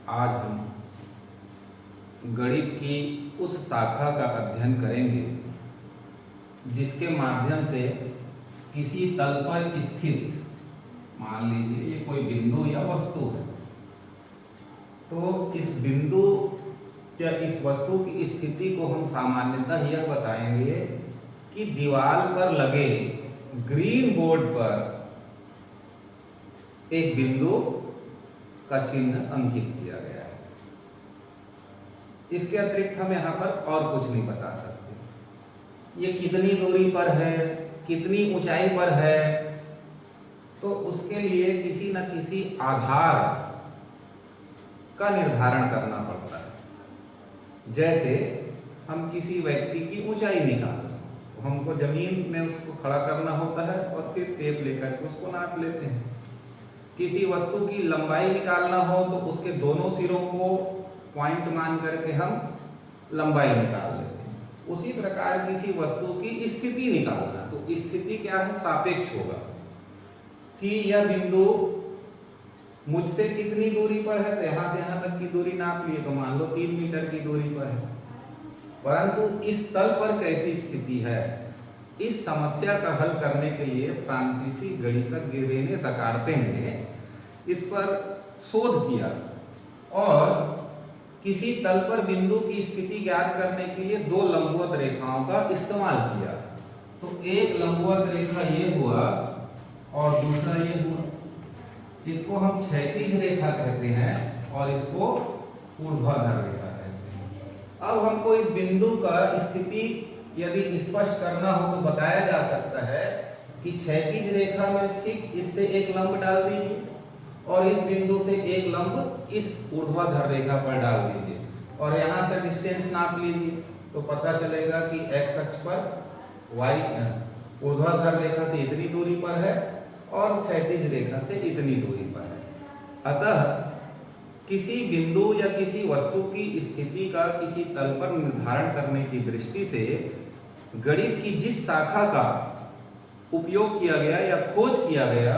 आज हम गणित की उस शाखा का अध्ययन करेंगे जिसके माध्यम से किसी तल पर स्थित, मान लीजिए ये कोई बिंदु या वस्तु है, तो इस बिंदु या इस वस्तु की स्थिति को हम सामान्यतः यह बताएंगे कि दीवार पर लगे ग्रीन बोर्ड पर एक बिंदु का चिन्ह अंकित किया गया है। इसके अतिरिक्त हम यहाँ पर और कुछ नहीं बता सकते। ये कितनी दूरी पर है, कितनी ऊंचाई पर है, तो उसके लिए किसी न किसी आधार का निर्धारण करना पड़ता है। जैसे हम किसी व्यक्ति की ऊंचाई निकालते हैं तो हमको जमीन में उसको खड़ा करना होता है और फिर टेप लेकर के उसको नाप लेते हैं। किसी वस्तु की लंबाई निकालना हो तो उसके दोनों सिरों को पॉइंट मान करके हम लंबाई निकाल लेते हैं। उसी प्रकार किसी वस्तु की स्थिति निकालना, तो स्थिति क्या है, सापेक्ष होगा कि यह बिंदु मुझसे कितनी दूरी पर है, तो यहां से यहां तक की दूरी नाप लिए तो मान लो 3 मीटर की दूरी पर है, परंतु इस तल पर कैसी स्थिति है, इस समस्या का हल करने के लिए फ्रांसीसी गणितज्ञ रेने दकार्ते ने इस पर शोध किया और किसी तल पर बिंदु की स्थिति ज्ञात करने के लिए 2 लंबवत रेखाओं का इस्तेमाल किया। तो एक लंबवत रेखा ये हुआ और दूसरा ये हुआ। इसको हम क्षैतिज रेखा कहते हैं और इसको ऊर्ध्वाधर रेखा कहते हैं। अब हमको इस बिंदु का स्थिति यदि स्पष्ट करना हो तो बताया जा सकता है कि क्षैतिज रेखा में ठीक इससे एक लंब डाल दीजिए और इस बिंदु से एक लंब इस ऊर्ध्वाधर रेखा पर डाल दीजिए और यहाँ से डिस्टेंस नाप लीजिए, तो पता चलेगा कि एक्स अक्ष पर वाई ऊर्ध्वाधर रेखा से इतनी दूरी पर है और क्षैतिज रेखा से इतनी दूरी पर है। अतः किसी बिंदु या किसी वस्तु की स्थिति का किसी तल पर निर्धारण करने की दृष्टि से गणित की जिस शाखा का उपयोग किया गया या खोज किया गया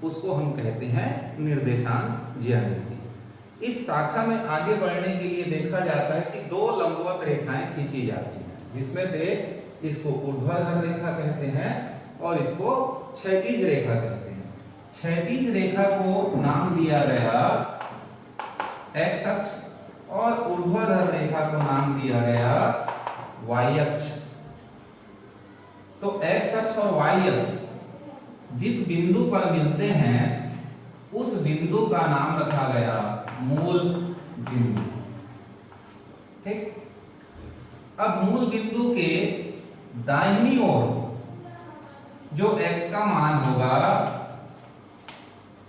उसको हम कहते हैं निर्देशांक ज्यामिति। इस शाखा में आगे बढ़ने के लिए देखा जाता है कि 2 लंबवत रेखाएं खींची जाती हैं, जिसमें से इसको ऊर्ध्वाधर रेखा कहते हैं और इसको क्षैतिज रेखा कहते हैं। क्षैतिज रेखा को नाम दिया गया एक्स अक्ष और ऊर्ध्वाधर रेखा को नाम दिया गया वाई अक्ष। तो एक्स अक्ष और वाई अक्ष जिस बिंदु पर मिलते हैं उस बिंदु का नाम रखा गया मूल बिंदु। ठीक, अब मूल बिंदु के दाहिनी ओर जो x का मान होगा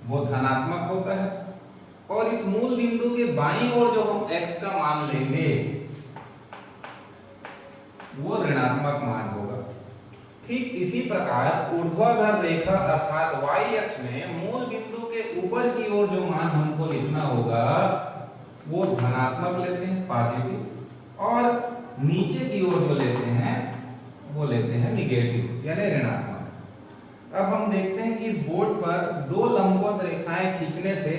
वो धनात्मक होता है और इस मूल बिंदु के बाईं ओर जो हम x का मान लेंगे वो ऋणात्मक मान होगा। ठीक इसी प्रकार ऊर्ध्वाधर रेखा अर्थात y अक्ष में मूल बिंदु के ऊपर की ओर जो मान हमको लिखना होगा वो धनात्मक लेते हैं, पॉजिटिव, और नीचे की ओर जो लेते हैं वो लेते हैं निगेटिव यानी ऋणात्मक। अब हम देखते हैं कि इस बोर्ड पर 2 लंबवत रेखाएं खींचने से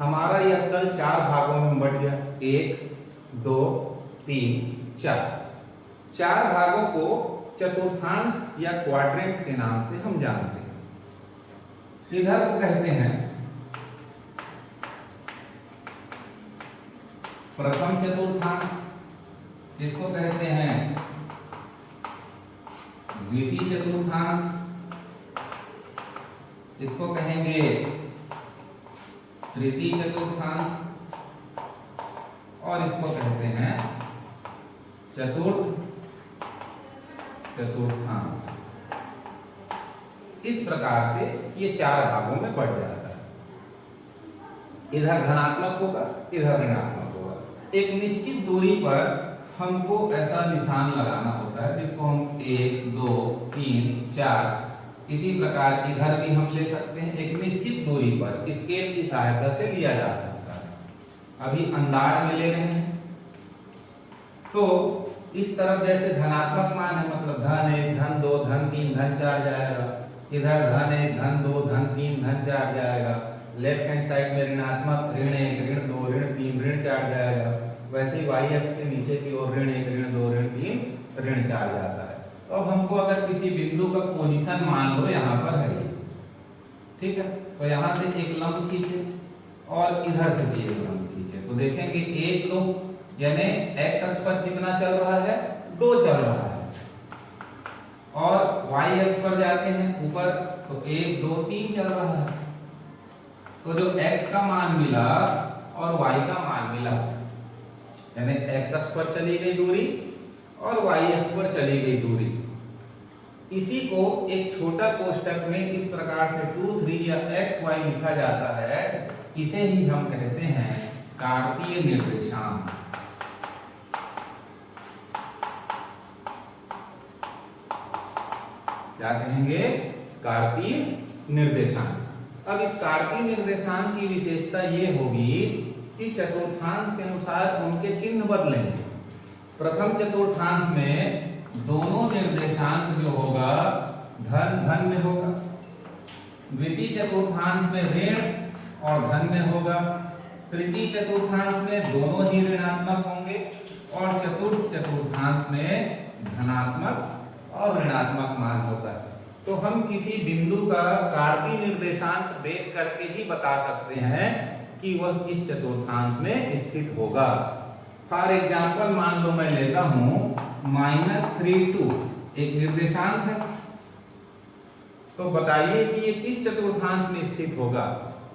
हमारा यह तल 4 भागों में बढ़ गया। 1 2 3 4 4 भागों को चतुर्थांश या क्वाड्रेंट के नाम से हम जानते हैं। इधर को कहते हैं प्रथम चतुर्थांश, इसको कहते हैं द्वितीय चतुर्थांश, इसको कहेंगे तृतीय चतुर्थांश और इसको कहते हैं चतुर्थ चतुर्थांश। इस प्रकार से ये 4 भागों में बढ़ जाता है। इधर धनात्मक होगा, इधर ऋणात्मक होगा। एक निश्चित दूरी पर हमको ऐसा निशान लगाना होता है जिसको हम 1 2 3 4 इसी प्रकार इधर भी हम ले सकते हैं। एक निश्चित दूरी पर स्केल की सहायता से लिया जा सकता है। अभी अंदाज में ले रहे हैं तो इस तरफ जैसे धनात्मक मान है मतलब धन 1 धन 2 धन 3 धन 4 जाएगा, इधर धन 1 धन 2 धन 3 धन 4 जाएगा। लेफ्ट हैंड साइड में ऋणात्मक ऋण 1 ऋण 2 ऋण 3 ऋण 4 जाएगा, वैसे ही y अक्ष के नीचे की ओर ऋण 1 ऋण 2 ऋण 3 ऋण 4 जाता है। तो अब हमको अगर किसी बिंदु का पोजीशन मान लो यहाँ पर है, ठीक है, तो यहाँ से एक लंब खींचे और इधर से भी एक लंब खींचे, तो देखेंगे 1 2 यानी x अक्ष पर कितना चल रहा है, 2 चल रहा है, और y अक्ष पर जाते हैं ऊपर तो 1 2 3 चल रहा है। तो जो x का मान मिला और y का मान मिला, यानी x अक्ष पर चली गई दूरी और y अक्ष पर चली गई दूरी, इसी को एक छोटा कोष्टक में इस प्रकार से 2 3 या xy लिखा जाता है। इसे ही हम कहते हैं कार्तीय निर्देशांक। क्या कहेंगे, कार्तीय निर्देशांक। अब इस कार्तीय निर्देशांक की विशेषता ये होगी कि चतुर्थांश के अनुसार उनके चिन्ह बदलेंगे। प्रथम चतुर्थांश में दोनों निर्देशांक जो होगा धन धन में होगा, द्वितीय चतुर्थांश में ऋण और धन में होगा, तृतीय चतुर्थांश में दोनों ही ऋणात्मक होंगे, और चतुर्थ चतुर्थांश में धनात्मक और ऋणात्मक मान होता है। तो हम किसी बिंदु का कार्तीय निर्देशांक देख करके ही बता सकते हैं कि वह किस चतुर्थांश में स्थित होगा। फॉर एग्जाम्पल मान लो मैं लेता हूं -3 2 एक निर्देशांक है, तो बताइए कि ये किस चतुर्थांश में स्थित होगा।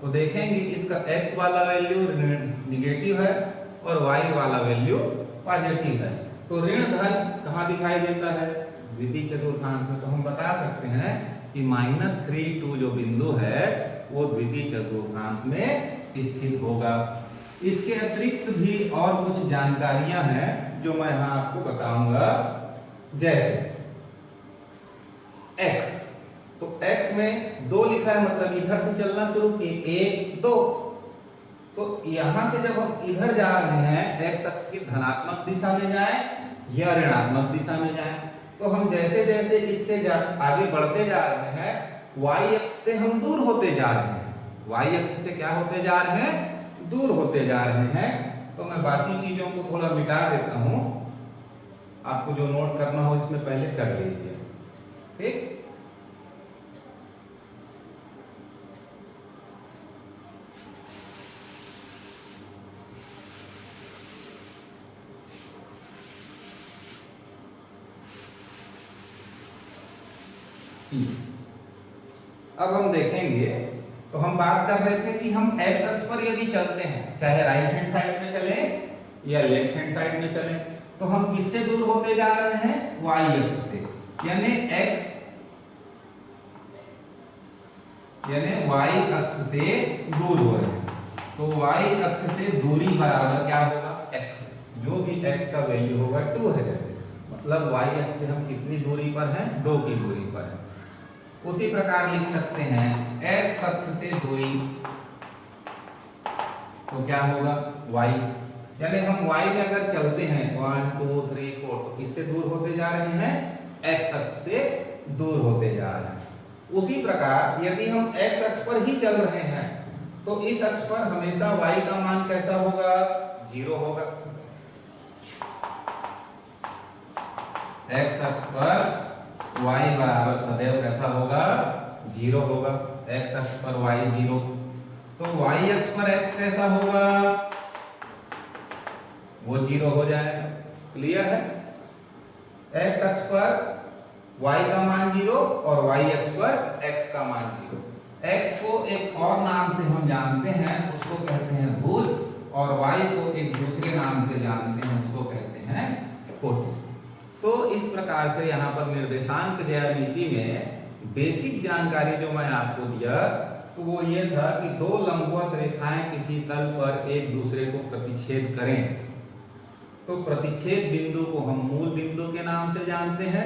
तो देखेंगे इसका x वाला वैल्यू निगेटिव है और y वाला वैल्यू पॉजिटिव है, तो ऋण धन कहाँ दिखाई देता है, द्वितीय चतुर्थांश में। तो हम बता सकते हैं कि -3 2 जो बिंदु है वो द्वितीय चतुर्थांश में स्थित होगा। इसके अतिरिक्त भी और कुछ जानकारियां हैं जो मैं यहां आपको बताऊंगा, जैसे x, तो x में 2 लिखा है, मतलब इधर से चलना शुरू किए 1 2, तो यहां से जब हम इधर जा रहे हैं x अक्ष की धनात्मक दिशा में जाएं या ऋणात्मक दिशा में जाएं, तो हम जैसे जैसे इससे आगे बढ़ते जा रहे हैं y अक्ष से हम दूर होते जा रहे हैं, y अक्ष से क्या होते जा रहे हैं, दूर होते जा रहे हैं। तो मैं बाकी चीजों को थोड़ा मिटा देता हूं, आपको जो नोट करना हो इसमें पहले कर लीजिए, ठीक। अब हम देखेंगे, तो हम बात कर रहे थे कि हम x अक्ष पर यदि चलते हैं, चाहे राइट हैंड साइड में चलें या लेफ्ट हैंड साइड में चलें, तो हम किससे दूर होते जा रहे हैं, y अक्ष से, यानी x यानी y अक्ष से दूर हो रहे हैं। तो y अक्ष से दूरी बराबर क्या होगा, x, जो भी x का वैल्यू होगा 2 है, जैसे मतलब y अक्ष से हम कितनी दूरी पर हैं, 2 की दूरी पर है। उसी प्रकार लिख सकते हैं x अक्ष से दूरी, तो क्या होगा y, यानी हम y में अगर चलते हैं 1 2 3 4, तो किससे दूर होते जा रहे हैं, x अक्ष से दूर होते जा रहे हैं। उसी प्रकार यदि हम x अक्ष पर ही चल रहे हैं, तो इस अक्ष पर हमेशा y का मान कैसा होगा, 0 होगा। x अक्ष पर y बराबर सदैव कैसा होगा, 0 होगा, x अक्ष पर y 0, तो y अक्ष पर x कैसा होगा, वो 0 हो जाएगा। क्लियर है, x अक्ष पर y का मान 0 और y अक्ष पर x का मान 0। x को एक और नाम से हम जानते हैं, उसको कहते हैं भुज, और y को एक दूसरे नाम से जानते हैं, उसको कहते हैं कोटि। तो इस प्रकार से यहाँ पर निर्देशांक ज्यामिति में बेसिक जानकारी जो मैं आपको दिया, तो वो ये था कि 2 लंबवत रेखाएं किसी तल पर एक दूसरे को प्रतिच्छेद करें, तो प्रतिच्छेद बिंदु को हम मूल बिंदु के नाम से जानते हैं,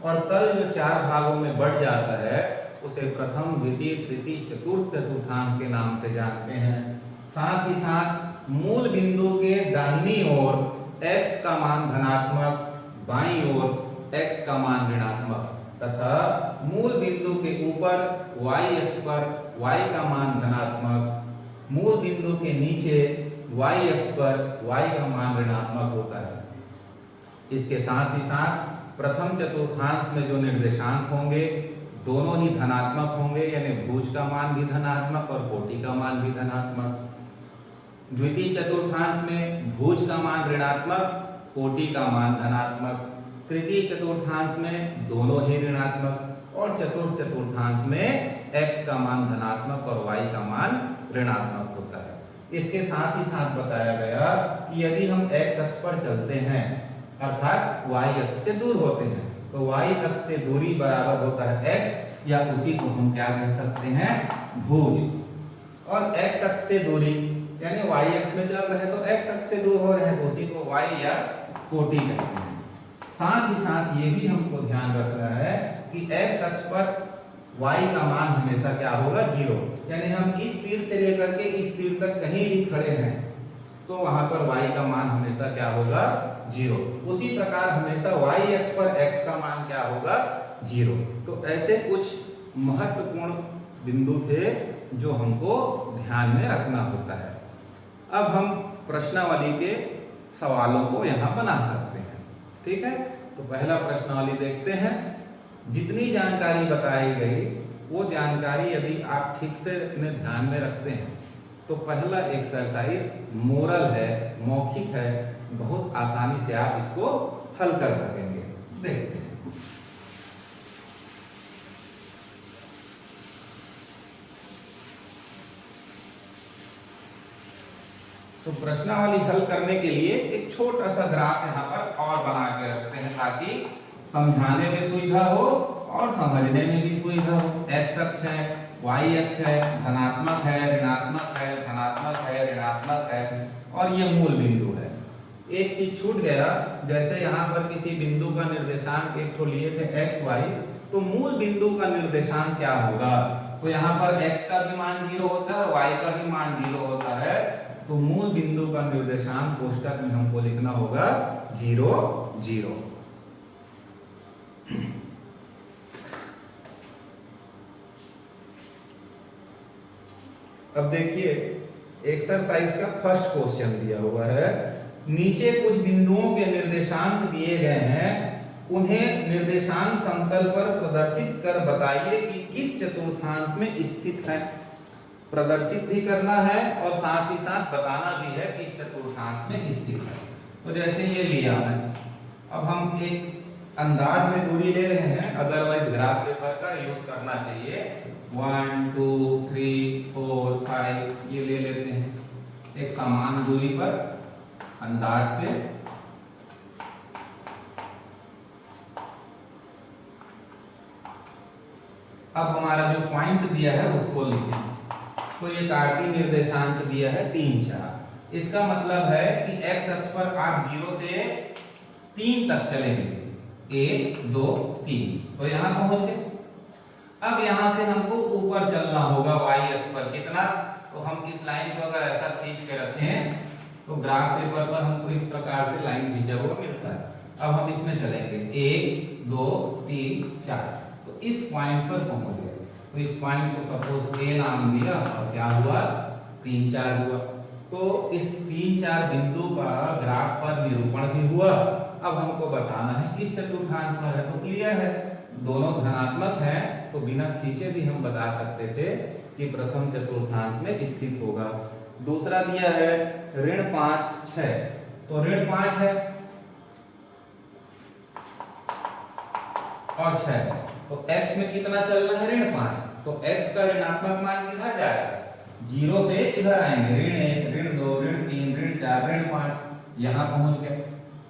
और तल जो 4 भागों में बढ़ जाता है उसे प्रथम द्वितीय तृतीय चतुर्थ चतुर्थांश के नाम से जानते हैं। साथ ही साथ मूल बिंदु के दाहिनी ओर x का मान धनात्मक, बाईं ओर x का मान ऋणात्मक, तथा मूल बिंदु के ऊपर y अक्ष पर y का मान धनात्मक मूल बिंदु के नीचे y अक्ष पर y का मान ऋणात्मक होता है। इसके साथ ही साथ प्रथम चतुर्थांश में जो निर्देशांक होंगे दोनों ही धनात्मक होंगे, यानी भुज का मान भी धनात्मक और कोटि का मान भी धनात्मक। द्वितीय चतुर्थांश में भुज का मान ऋणात्मक, कोटि का मान धनात्मक। तृतीय चतुर्थांश में दोनों ही ऋणात्मक और चतुर्थ चतुर्थांश में x का मान धनात्मक और y का मान ऋणात्मक होता है। इसके साथ ही साथ बताया गया कि यदि हम x अक्ष पर चलते हैं अर्थात y अक्ष से दूर होते हैं तो y अक्ष से दूरी बराबर होता है x, या उसी को हम क्या कह सकते हैं, भुज। और x अक्ष से दूरी यानी y अक्ष में चल रहे हैं तो x अक्ष से दूर हो रहे हैं तो उसी को y या कोटि कहते हैं। साथ ही साथ ये भी हमको ध्यान रखना है कि x अक्ष पर y का मान हमेशा क्या होगा, 0। यानी हम इस तीर से लेकर के इस तीर तक कहीं भी खड़े हैं तो वहां पर y का मान हमेशा क्या होगा, 0। उसी प्रकार हमेशा y अक्ष पर x का मान क्या होगा, 0। तो ऐसे कुछ महत्वपूर्ण बिंदु थे जो हमको ध्यान में रखना होता है। अब हम प्रश्नावली के सवालों को यहाँ बना सकते हैं। ठीक है, तो पहला प्रश्नावली देखते हैं। जितनी जानकारी बताई गई वो जानकारी यदि आप ठीक से इन्हें ध्यान में रखते हैं तो पहला एक्सरसाइज मोरल है, मौखिक है, बहुत आसानी से आप इसको हल कर सकेंगे। देखते हैं। तो प्रश्नावली हल करने के लिए एक छोटा सा ग्राफ यहाँ पर और बना के रखते हैं ताकि समझाने में सुविधा हो और समझने में भी सुविधा हो। x अक्ष है, y अक्ष है, धनात्मक है, ऋणात्मक है, धनात्मक है, ऋणात्मक है और ये मूल बिंदु है। एक चीज छूट गया, जैसे यहाँ पर किसी बिंदु का निर्देशांक एक तो लिए थे x y, तो मूल बिंदु का निर्देशांक क्या होगा, तो यहाँ पर x का भी मान 0 होता है, y का भी मान 0 होता है, तो मूल बिंदु का निर्देशांक कोष्टक में हमको लिखना होगा 0 0। अब देखिए एक्सरसाइज का फर्स्ट क्वेश्चन दिया हुआ है। नीचे कुछ बिंदुओं के निर्देशांक दिए गए हैं, उन्हें निर्देशांक समतल पर प्रदर्शित कर बताइए कि किस चतुर्थांश में स्थित है। प्रदर्शित भी करना है और साथ ही साथ बताना भी है किस चतुर्थांश में स्थित है। तो जैसे ये लिया है, अब हम एक अंदाज में दूरी ले रहे हैं, अदरवाइज ग्राफ पेपर का यूज करना चाहिए। 1 2 3 4 5 ये ले लेते हैं एक समान दूरी पर अंदाज से। अब हमारा जो पॉइंट दिया है उसको लिखें। तो ये कार्तीय निर्देशांक दिया है 3 4। इसका मतलब है कि x अक्ष पर आप 0 से 3 तक चलेंगे, 1 2 3, तो यहां पहुंच गए। अब यहां से हमको ऊपर चलना होगा y अक्ष पर कितना, तो हम इस लाइन को अगर ऐसा खींच के रखें तो ग्राफ पेपर पर हमको इस प्रकार से लाइन खींचा हुआ मिलता है। अब हम इसमें चलेंगे 1 2 3 4, तो इस पॉइंट पर पहुंच गए। तो इस पॉइंट को सपोज A नाम दिया और क्या हुआ 3 4 हुआ। तो इस 3 4 बिंदु का ग्राफ पर निरूपण भी हुआ। अब हमको बताना है किस चतुर्थांश पर है, तो क्लियर है दोनों धनात्मक हैं, तो बिना खींचे भी हम बता सकते थे कि प्रथम चतुर्थांश में स्थित होगा। दूसरा दिया है ऋण 5 6, तो ऋण 5 है और 6, तो x में कितना चलना है ऋण 5, तो x का ऋणात्मक मान किधर जाएगा, 0 से इधर आएंगे, ऋण 1 ऋण 2 ऋण 3 ऋण 4 ऋण 5, यहां पहुंच गए।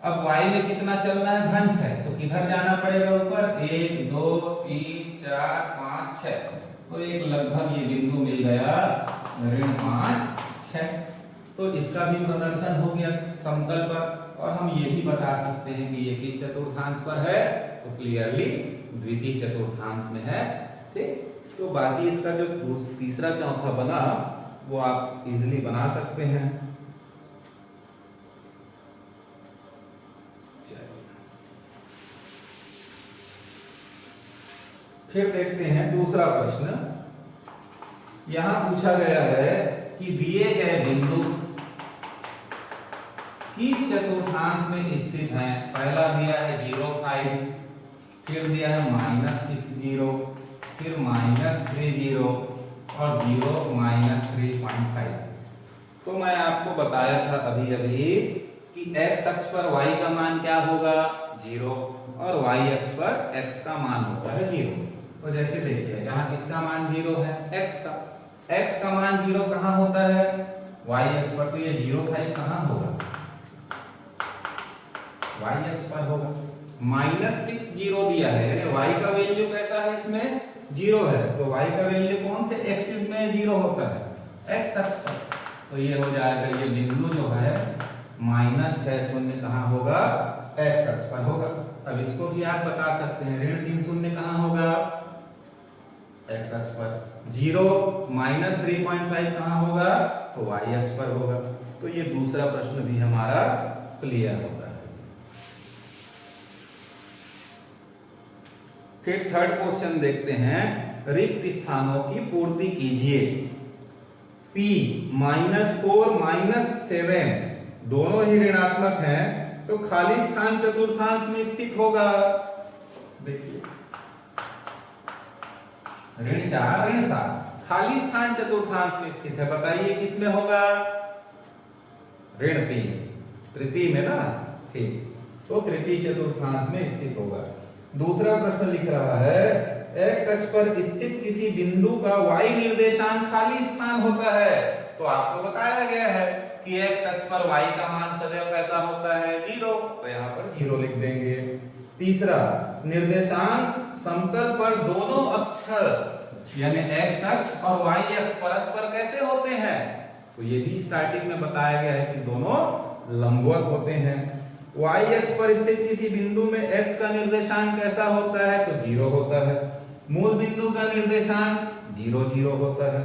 अब y में कितना चलना है धन 6, तो किधर जाना पड़ेगा ऊपर, 1 2 3 4 5 6, तो एक लगभग ये बिंदु मिल गया ऋण 5 6। तो इसका भी प्रदर्शन हो गया समतल पर, और हम ये भी बता सकते हैं कि ये किस चतुर्थांश पर है, तो क्लियरली द्वितीय चतुर्थांश में है। ठीक, तो बाकी इसका जो तीसरा चौथा बना वो आप इजीली बना सकते हैं। फिर देखते हैं दूसरा प्रश्न। यहां पूछा गया है कि कि दिए गए बिंदु किस चतुर्थांश में स्थित है। पहला दिया है 0,5, फिर दिया है -60, फिर -30 और 0 -3.5। तो मैं आपको बताया था अभी कि x अक्ष पर y का मान क्या होगा 0 और y अक्ष पर x का मान होता है 0। तो जैसे देखिए यहाँ किसका मान 0 है, x का मान 0 कहाँ होता है y अक्ष पर। तो ये 0,5 कहाँ होगा, y अक्ष पर होगा। -60 दिया है यानी y का वैल्यू कैसा है, इसमें 0 है। तो y का वैल्यू कौन से एक्सिस में 0 होता है, x अक्ष पर। तो ये हो जाएगा, ये बिंदु जो है -6 कहाँ होगा, x अक्ष पर होगा। अब इसको भी आप बता सकते हैं, -3 कहाँ होगा, x अक्ष पर। 0 -3.5 कहाँ होगा, तो y अक्ष पर होगा। तो ये दूसरा प्रश्न भी हमारा क्लियर होगा। फिर थर्ड क्वेश्चन देखते हैं, रिक्त स्थानों की पूर्ति कीजिए। P -4 -7 दोनों ही ऋणात्मक हैं, तो खाली स्थान चतुर्थांश में स्थित होगा। देखिए ऋण 4 ऋण 7 खाली स्थान चतुर्थांश में स्थित है। बताइए किसमें होगा, ऋण 3 तृतीय में ना, ठीक। तो तृतीय चतुर्थांश में स्थित होगा। दूसरा प्रश्न लिख रहा है, x अक्ष पर स्थित किसी बिंदु का y निर्देशांक खाली स्थान होता है। तो आपको बताया गया है कि x अक्ष पर y का मान सदैव कैसा होता है 0, तो यहाँ पर 0 लिख देंगे। तीसरा, निर्देशांक समतल पर दोनों अक्ष यानी x अक्ष और y अक्ष परस्पर कैसे होते हैं। तो ये भी स्टार्टिंग में बताया गया है कि दोनों लंबवत होते हैं। y अक्ष पर स्थित किसी बिंदु में x का निर्देशांक कैसा होता है, तो 0 होता है। मूल बिंदु का निर्देशांक 0 0 होता है।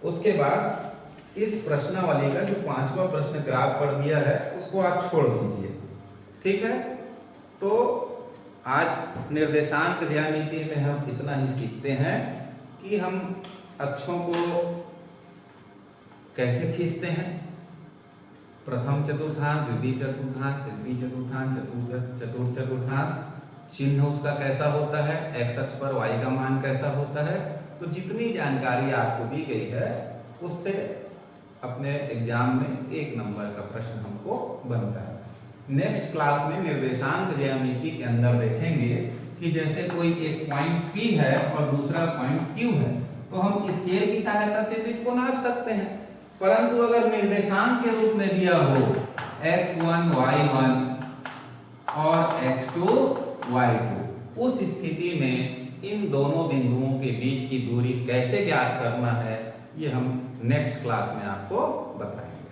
उसके बाद इस प्रश्नावली का जो 5वां प्रश्न ग्राफ पर दिया है उसको आप छोड़ दीजिए, ठीक है। तो आज निर्देशांक ज्यामिति में हम इतना ही सीखते हैं कि हम अक्षों को कैसे खींचते हैं, प्रथम चतुर्थांश, द्वितीय चतुर्थांश, तृतीय चतुर्थांश, चतुर्थ चतुर्थांश, चिन्ह उसका कैसा होता है, x अक्ष पर y का मान कैसा होता है। तो जितनी जानकारी आपको दी गई है उससे अपने एग्जाम में 1 नंबर का प्रश्न हमको बनता है। नेक्स्ट क्लास में निर्देशांक ज्यामिति के अंदर देखेंगे कि जैसे कोई एक पॉइंट P है और दूसरा पॉइंट Q है, तो हम स्केल की सहायता से भी इसको नाप सकते हैं। परंतु अगर निर्देशांक के रूप में दिया हो x1 y1 और x2 y2, उस स्थिति में इन दोनों बिंदुओं के बीच की दूरी कैसे ज्ञात करना है, ये हम नेक्स्ट क्लास में आपको बताएंगे।